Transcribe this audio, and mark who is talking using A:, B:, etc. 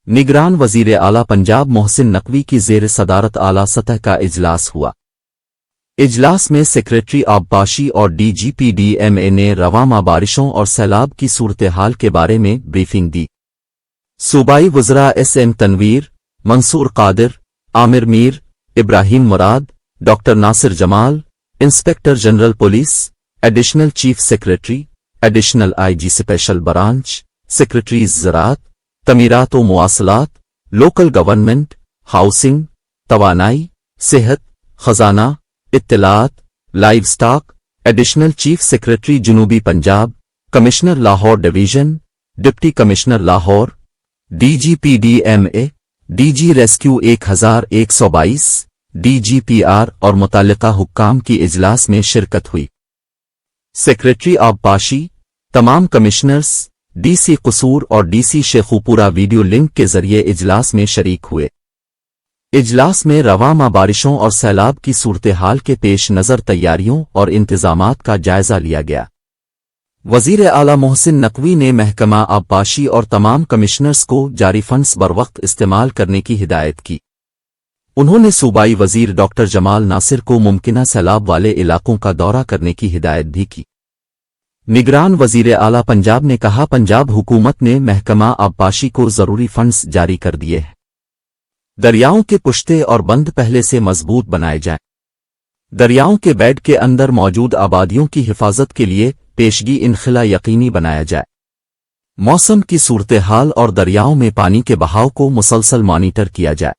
A: निगरान वजीर आला पंजाब मोहसिन नकवी की ज़ेर सदारत आला सतह का इजलास हुआ। इजलास में सेक्रेटरी आबपाशी और DGPDMA ने रवामा बारिशों और सैलाब की सूरत हाल के बारे में ब्रीफिंग दी। सूबाई वज़रा SM Tanveer, Mansoor Qadir, Aamir Mir, Ibrahim Murad, doctor Nasir Jamal, inspector general police, additional chief secretary, additional IG special branch, secretaries ज़राअत, तमीरात व मुआसलात, लोकल गवर्नमेंट, हाउसिंग, तवानाई, सेहत, खजाना, इत्तलात, livestock, additional chief secretary जनूबी Punjab, commissioner Lahore division, deputy commissioner Lahore, DGPDMA, DG rescue 1122, DGPR और मुताल्लिका हुक्काम की इजलास में शिरकत हुई। सेक्रेटरी आबपाशी, तमाम कमिश्नर्स, DC कसूर और DC शेखुपुरा वीडियो लिंक के जरिए इजलास में शरीक हुए। इजलास में रवामा बारिशों और सैलाब की सूरत हाल के पेश नज़र तैयारियों और इंतजामात का जायजा लिया गया। वज़ीर आला मोहसिन नकवी ने महकमा आबपाशी और तमाम कमिश्नर्स को जारी फंड्स बरवक्त इस्तेमाल करने की हिदायत की। उन्होंने सूबाई वज़ीर डॉक्टर जमाल नासिर को मुमकिना सैलाब वाले इलाकों का दौरा करने की हिदायत भी की। निगरान वज़ीर आला पंजाब ने कहा, पंजाब हुकूमत ने महकमा आबपाशी को ज़रूरी फंड्स जारी कर दिए हैं। दरियाओं के पुश्ते और बंद पहले से मजबूत बनाए जाएं। दरियाओं के बेड के अंदर मौजूद आबादियों की हिफाजत के लिए पेशगी इनखला यकीनी बनाया जाए। मौसम की सूरत हाल और दरियाओं में पानी के बहाव को मुसलसल मॉनिटर किया जाए।